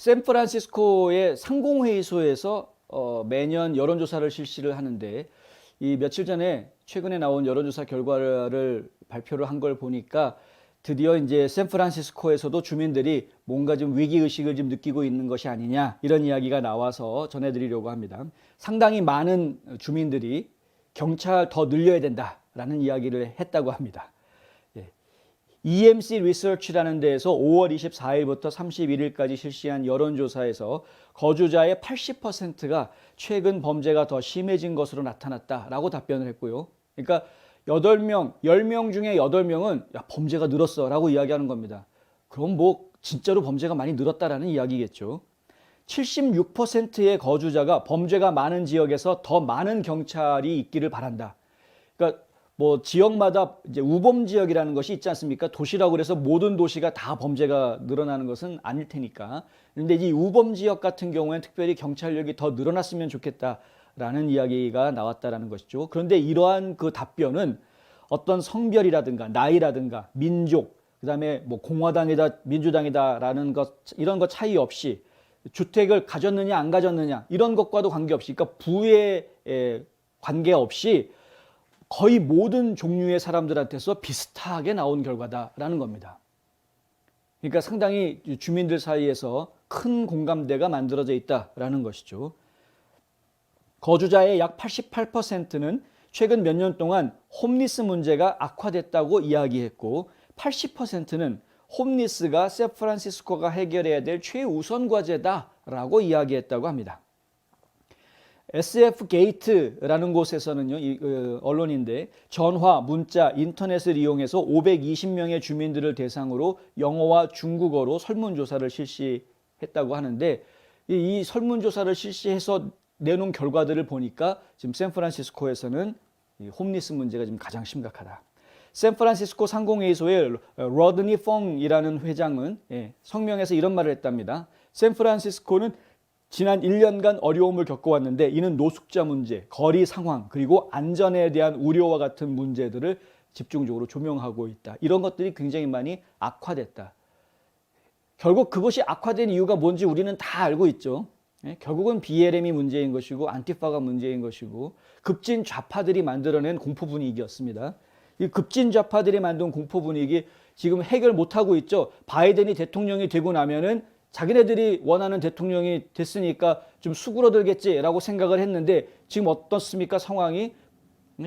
샌프란시스코의 상공회의소에서 매년 여론조사를 실시를 하는데 이 며칠 전에 최근에 나온 여론조사 결과를 발표를 한 걸 보니까 드디어 이제 샌프란시스코에서도 주민들이 뭔가 좀 위기의식을 좀 느끼고 있는 것이 아니냐 이런 이야기가 나와서 전해드리려고 합니다. 상당히 많은 주민들이 경찰 더 늘려야 된다라는 이야기를 했다고 합니다. EMC 리서치라는 데에서 5월 24일부터 31일까지 실시한 여론조사에서 거주자의 80%가 최근 범죄가 더 심해진 것으로 나타났다라고 답변을 했고요. 그러니까 8명, 10명 중에 8명은 야, 범죄가 늘었어 라고 이야기하는 겁니다. 그럼 뭐 진짜로 범죄가 많이 늘었다라는 이야기겠죠. 76%의 거주자가 범죄가 많은 지역에서 더 많은 경찰이 있기를 바란다. 그러니까 뭐 지역마다 이제 우범 지역이라는 것이 있지 않습니까? 도시라고 해서 모든 도시가 다 범죄가 늘어나는 것은 아닐 테니까. 그런데 이 우범 지역 같은 경우에는 특별히 경찰력이 더 늘어났으면 좋겠다라는 이야기가 나왔다라는 것이죠. 그런데 이러한 그 답변은 어떤 성별이라든가 나이라든가 민족, 그다음에 뭐 공화당이다 민주당이다라는 것 이런 것 차이 없이 주택을 가졌느냐 안 가졌느냐 이런 것과도 관계없이, 그러니까 부의 관계없이 거의 모든 종류의 사람들한테서 비슷하게 나온 결과다라는 겁니다. 그러니까 상당히 주민들 사이에서 큰 공감대가 만들어져 있다라는 것이죠. 거주자의 약 88%는 최근 몇 년 동안 홈리스 문제가 악화됐다고 이야기했고 80%는 홈리스가 샌프란시스코가 해결해야 될 최우선 과제다라고 이야기했다고 합니다. SF 게이트라는 곳에서는요, 언론인데 전화, 문자, 인터넷을 이용해서 520명의 주민들을 대상으로 영어와 중국어로 설문조사를 실시했다고 하는데 이 설문조사를 실시해서 내놓은 결과들을 보니까 지금 샌프란시스코에서는 이 홈리스 문제가 지금 가장 심각하다. 샌프란시스코 상공회의소의 러드니 펑이라는 회장은 성명에서 이런 말을 했답니다. 샌프란시스코는 지난 1년간 어려움을 겪어왔는데 이는 노숙자 문제, 거리 상황, 그리고 안전에 대한 우려와 같은 문제들을 집중적으로 조명하고 있다. 이런 것들이 굉장히 많이 악화됐다. 결국 그것이 악화된 이유가 뭔지 우리는 다 알고 있죠. 결국은 BLM이 문제인 것이고 안티파가 문제인 것이고 급진 좌파들이 만들어낸 공포 분위기였습니다. 이 급진 좌파들이 만든 공포 분위기 지금 해결 못하고 있죠. 바이든이 대통령이 되고 나면은 자기네들이 원하는 대통령이 됐으니까 좀 수그러들겠지라고 생각을 했는데 지금 어떻습니까 상황이?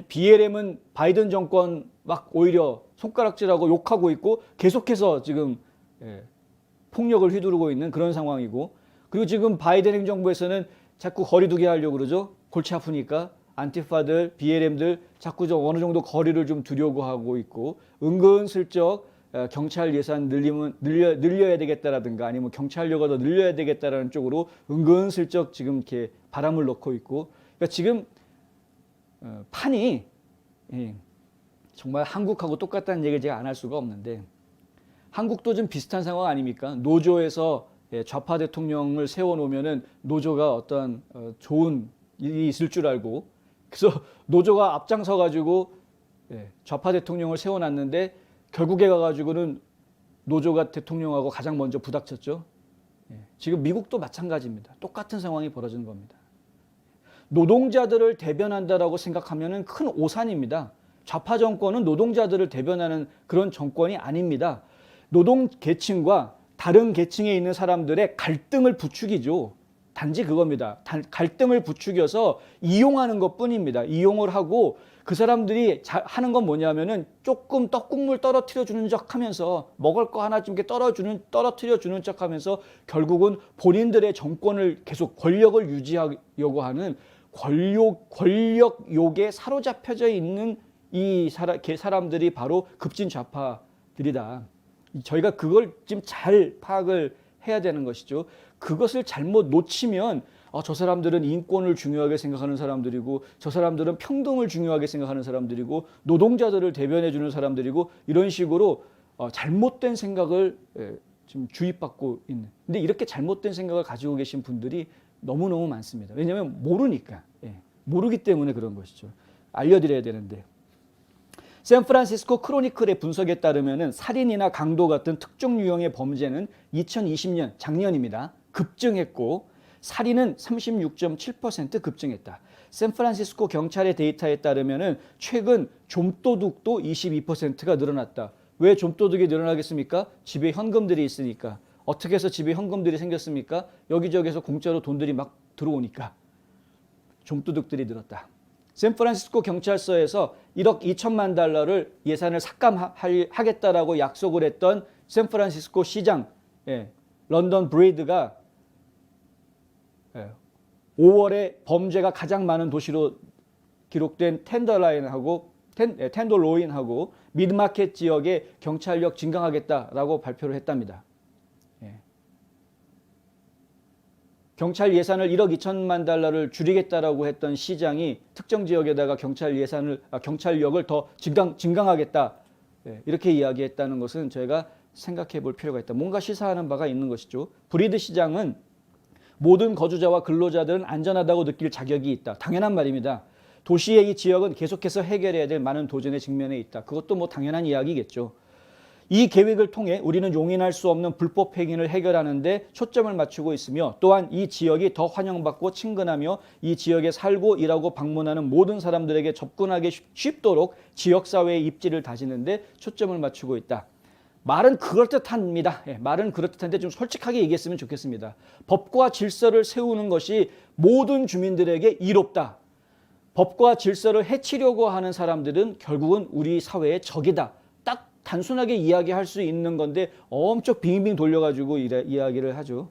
BLM은 바이든 정권 막 오히려 손가락질하고 욕하고 있고 계속해서 지금 폭력을 휘두르고 있는 그런 상황이고, 그리고 지금 바이든 행정부에서는 자꾸 거리두기 하려고 그러죠. 골치 아프니까 안티파들, BLM들 자꾸 좀 어느 정도 거리를 좀 두려고 하고 있고, 은근슬쩍 경찰 예산 늘려야 되겠다라든가 아니면 경찰력을 더 늘려야 되겠다라는 쪽으로 은근슬쩍 지금 이렇게 바람을 넣고 있고, 그러니까 지금 판이 정말 한국하고 똑같다는 얘기를 제가 안 할 수가 없는데 한국도 좀 비슷한 상황 아닙니까? 노조에서 좌파 대통령을 세워놓으면은 노조가 어떤 좋은 일이 있을 줄 알고 그래서 노조가 앞장서 가지고 좌파 대통령을 세워놨는데 결국에 가가지고는 노조가 대통령하고 가장 먼저 부닥쳤죠. 지금 미국도 마찬가지입니다. 똑같은 상황이 벌어지는 겁니다. 노동자들을 대변한다라고 생각하면 큰 오산입니다. 좌파 정권은 노동자들을 대변하는 그런 정권이 아닙니다. 노동 계층과 다른 계층에 있는 사람들의 갈등을 부추기죠. 단지 그겁니다. 갈등을 부추겨서 이용하는 것뿐입니다. 이용을 하고 그 사람들이 하는 건 뭐냐면은 조금 떡국물 떨어뜨려 주는 척 하면서 먹을 거 하나 좀 떨어뜨려 주는 척 하면서 결국은 본인들의 정권을 계속 권력을 유지하려고 하는 권력욕에 사로잡혀져 있는 이 사람들이 바로 급진 좌파들이다. 저희가 그걸 지금 잘 파악을 해야 되는 것이죠. 그것을 잘못 놓치면 저 사람들은 인권을 중요하게 생각하는 사람들이고 저 사람들은 평등을 중요하게 생각하는 사람들이고 노동자들을 대변해 주는 사람들이고 이런 식으로 잘못된 생각을 지금 주입받고 있는. 근데 이렇게 잘못된 생각을 가지고 계신 분들이 너무너무 많습니다. 왜냐하면 모르니까. 모르기 때문에 그런 것이죠. 알려드려야 되는데. 샌프란시스코 크로니클의 분석에 따르면 살인이나 강도 같은 특정 유형의 범죄는 2020년 작년입니다. 급증했고 살인은 36.7% 급증했다. 샌프란시스코 경찰의 데이터에 따르면은 최근 좀도둑도 22%가 늘어났다. 왜 좀도둑이 늘어나겠습니까? 집에 현금들이 있으니까. 어떻게 해서 집에 현금들이 생겼습니까? 여기저기서 공짜로 돈들이 막 들어오니까. 좀도둑들이 늘었다. 샌프란시스코 경찰서에서 1억 2천만 달러를 예산을 삭감하겠다라고 약속을 했던 샌프란시스코 시장 런던 브레이드가 5월에 범죄가 가장 많은 도시로 기록된 텐더로인하고 미드마켓 지역에 경찰력 증강하겠다라고 발표를 했답니다. 경찰 예산을 1억 2천만 달러를 줄이겠다라고 했던 시장이 특정 지역에다가 경찰력을 더 증강하겠다 이렇게 이야기했다는 것은 저희가 생각해 볼 필요가 있다. 뭔가 시사하는 바가 있는 것이죠. 브리드 시장은 모든 거주자와 근로자들은 안전하다고 느낄 자격이 있다. 당연한 말입니다. 도시의 이 지역은 계속해서 해결해야 될 많은 도전에 직면해 있다. 그것도 뭐 당연한 이야기겠죠. 이 계획을 통해 우리는 용인할 수 없는 불법 행위를 해결하는 데 초점을 맞추고 있으며 또한 이 지역이 더 환영받고 친근하며 이 지역에 살고 일하고 방문하는 모든 사람들에게 접근하기 쉽도록 지역사회의 입지를 다지는 데 초점을 맞추고 있다. 말은 그럴듯합니다. 말은 그럴듯한데 좀 솔직하게 얘기했으면 좋겠습니다. 법과 질서를 세우는 것이 모든 주민들에게 이롭다. 법과 질서를 해치려고 하는 사람들은 결국은 우리 사회의 적이다. 딱 단순하게 이야기할 수 있는 건데 엄청 빙빙 돌려가지고 이야기를 하죠.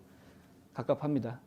갑갑합니다.